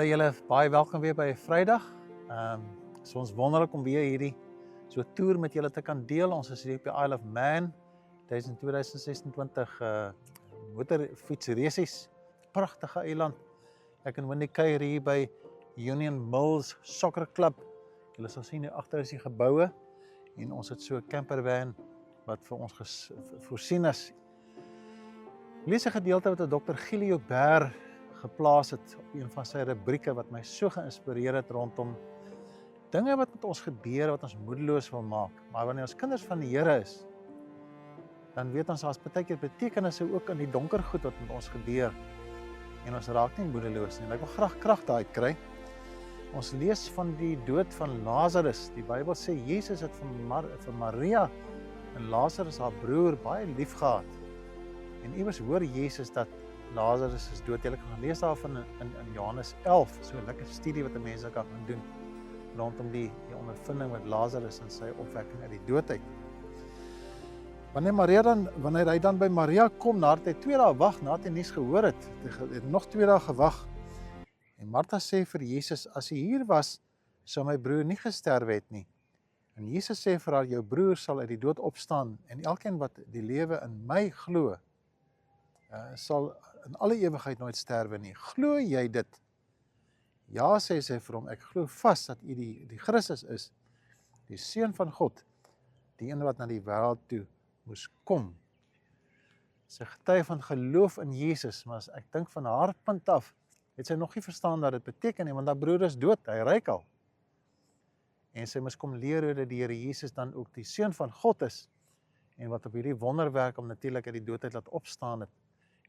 Julle baie welkom weer by Vrydag. Is ons wonderlik om weer hierdie so toer met julle te kan deel. Ons is hier op die Isle of Man, 2026 motorfietsresies, pragtige eiland. Ek en Wendy kuier hier by Union Mills Soccer Club. Julle sal sien hier agter is die geboue en ons het so 'n campervan wat vir ons voorsien is. Lees 'n gedeelte wat Dr. Gilio Baer geplaas het op een van sy rubrieke wat my so geïnspireer het rondom dinge wat met ons gebeur, wat ons moedeloos wil maak. Maar wanneer ons kinders van die Here is, dan weet ons daar's baie keer betekenisse ook in die donker goed wat met ons gebeur. En ons raak nie moedeloos nie. En ek wil graag krag daaruit kry. Ons lees van die dood van Lazarus. Die Bybel sê Jesus het vir Maria en Lazarus haar broer baie lief gehad. En iewers hoor Jesus dat Lazarus is dood. Jy kan lees daarvan in Johannes 11, so 'n lekker studie wat mense kan doen rondom die ondervinding met Lazarus en sy opwekking uit die dood uit. Wanneer hy dan by Maria kom, nadat hy 2 dae wag, nadat hy nuus gehoor het, hy het nog 2 dae gewag. En Martha sê vir Jesus, as hy hier was, sou my broer nie gesterf het nie. En Jesus sê vir haar, jou broer sal uit die dood opstaan, en elkeen wat die lewe in my glo, sal in alle ewigheid nooit sterwe nie. Glo jy dit? Ja, sê sy vir hom, ek glo vas dat u die Christus is, die Seun van God, die een wat na die wêreld toe moes kom. Sy getuie van geloof in Jesus, maar as ek dink van haar punt af, het sy nog nie verstaan wat dit beteken nie, want haar broer is dood, hy ryk al. En sy moes kom leer hoe dat die Here Jesus dan ook die Seun van God is, en wat op hierdie wonderwerk om natuurlik uit die doodheid laat opstaan het,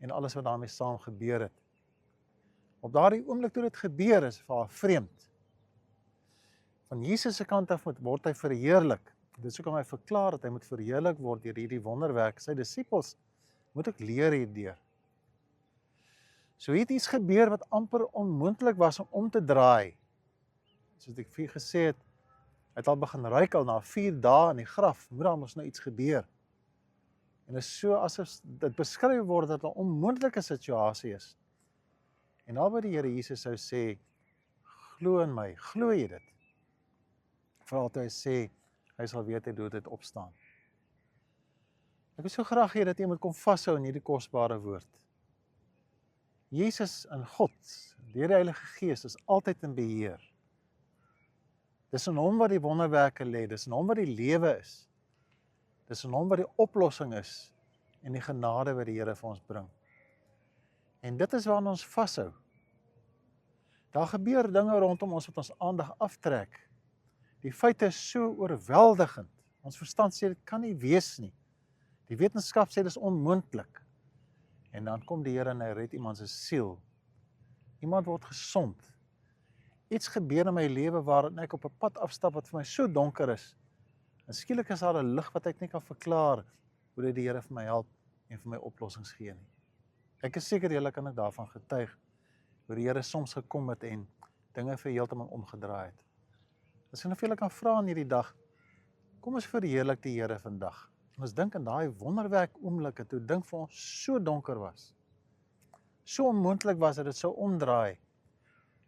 en alles wat daarmee saam gebeur het. Op daardie oomblik toe dit gebeur is vir haar vreemd. Van Jesus se kant af word hy verheerlik. Dit is ook om hy verklaar dat hy moet verheerlik word deur hierdie wonderwerk. Sy disippels moet ook leer hierdeur. So het iets gebeur wat amper onmoontlik was om te draai. Soos ek vir gesê het, hy het al begin ruik al na 4 dae in die graf, moet daar mos nou iets gebeur. En dit is so asof dit beskryf word dat 'n onmoontlike situasie is. En al wat die Here Jesus sou sê, glo in my, glo jy dit? Veral toe hy sê, hy sal weer uit die dood opstaan. Ek wil so graag hê dat jy moet kom vashou in hierdie kosbare woord. Jesus en God, deur die Heilige Gees, is altyd in beheer. Dis in hom wat die wonderwerke lê, dis in hom wat die lewe is. Dis in hom wat die oplossing is en die genade wat die Here vir ons bring. En dit is waaraan ons vashou. Daar gebeur dinge rondom ons wat ons aandag aftrek. Die feite is so oorweldigend. Ons verstand sê dit kan nie wees nie. Die wetenskap sê dit is onmoontlik. En dan kom die Here en hy red iemand se siel. Iemand word gesond. Iets gebeur in my lewe waarin ek op 'n pad afstap wat vir my so donker is. En skielik is daar 'n lig wat ek nie kan verklaar hoe dit die Here vir my help en vir my oplossings gee nie. Ek is seker julle kan ek daarvan getuig, hoe die Here soms gekom het en dinge vir heeltemal omgedraai het. As ek nou vir julle kan vra in hierdie dag, kom ons verheerlik die Here vandag. En ons dink aan daai wonderwerk oomblikke toe dink vir ons so donker was. So onmoontlik was dat dit sou omdraai.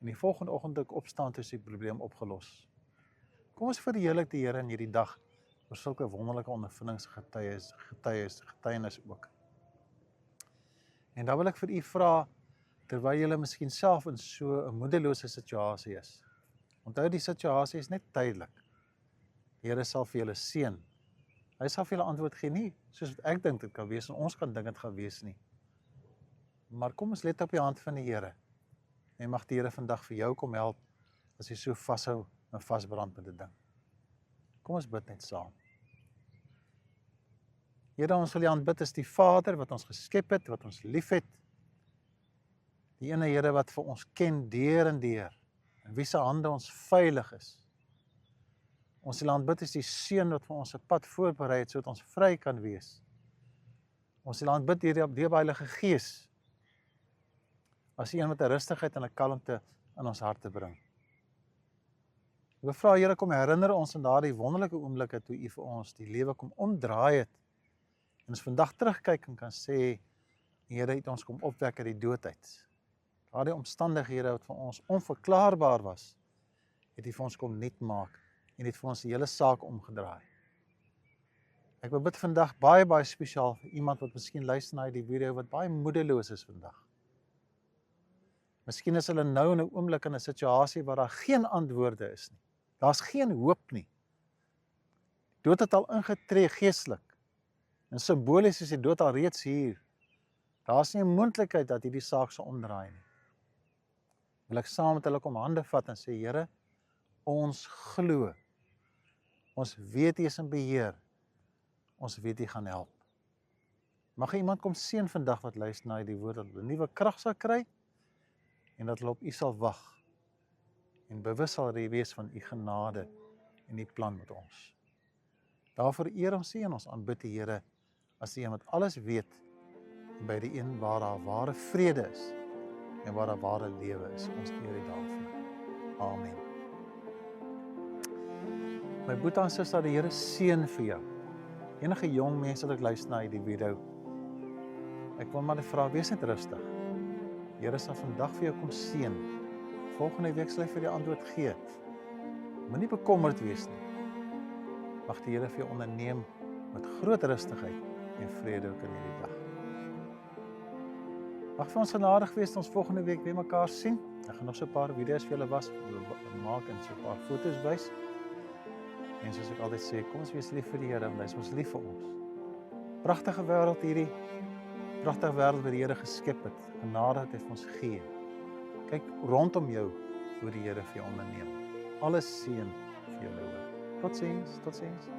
En die volgende oggend opstaan toe is die probleem opgelos. Kom ons verheerlik die Here in hierdie dag oor sulke wonderlike ondervindings, getuienis ook. En dan wil ek vir u vra, terwyl julle miskien self in so 'n moedelose situasie is. Onthou die situasie is net tydelik. Die Here sal vir julle seën. Hy sal vir julle antwoord gee, nie soos wat ek dink dit kan wees en ons kan dink dit gaan wees nie. Maar kom ons let op die hand van die Here. En mag die Here vandag vir jou kom help as jy so vashou en vasbrand met 'n ding. Kom ons bid net saam. Here, ons wil U aanbid as die Vader wat ons geskep het, wat ons liefhet. Die ene Here wat vir ons ken deur en deur, in wie se hande ons veilig is. Ons wil aanbid as die Seun wat vir ons 'n pad voorberei het sodat ons vry kan wees. Ons wil aanbid deur die Heilige Gees as een wat 'n rustigheid en 'n kalmte in ons harte bring. Ek wil vra, Here, kom herinner ons aan daardie wonderlike oomblikke toe U vir ons die lewe kom omdraai het. En ons vandag terugkyk en kan sê, Here het ons kom opwek uit die dood uit. Daardie omstandighede wat vir ons onverklaarbaar was, het U vir ons kom nuut maak en het vir ons die hele saak omgedraai. Ek wil bid vandag baie spesiaal vir iemand wat miskien luister na die video wat baie moedeloos is vandag. Miskien is hulle nou in 'n oomblik in 'n situasie waar daar geen antwoorde is nie. Daar's geen hoop nie. Dood het al ingetree geestelik. En simbolies is die dood al reeds hier. Daar's nie 'n moontlikheid dat hierdie saak sal omdraai nie. Wil ek saam met hulle kom hande vat en sê, Here, ons glo. Ons weet U is in beheer. Ons weet U gaan help. Mag iemand kom seën vandag wat luister na die woord, dat hulle 'n nuwe krag sal kry en dat hulle op U sal wag en bewus sal wees van U genade en U plan met ons. Daarvoor eer ons U en ons aanbid die Here as die een wat alles weet en by die een waar daar ware vrede is en waar daar ware lewe is. Ons eer U daarvoor. Amen. My broer en suster, die Here seën vir jou. Enige jong mense wat ek luister na die video, ek wil maar net vra, wees net rustig. Die Here sal vandag vir jou kom seën. Volgende week sal hy vir jou antwoord gee. Moenie bekommerd wees nie. Mag die Here vir jou onderneem met groot rustigheid en vrede ook in hierdie dag. Mag vir ons genadig wees dat ons volgende week weer mekaar sien. Ek gaan nog so 'n paar video's vir julle maak en so 'n paar foto's wys. En soos ek altyd sê, kom ons wees lief vir die Here, want hy is ons lief vir ons. Pragtige wêreld hierdie, pragtige wêreld wat die Here geskep het, genade wat hy vir ons gee. Kyk rondom jou hoe die Here vir jou onderneem. Alles seën vir jou. Totsiens, totsiens.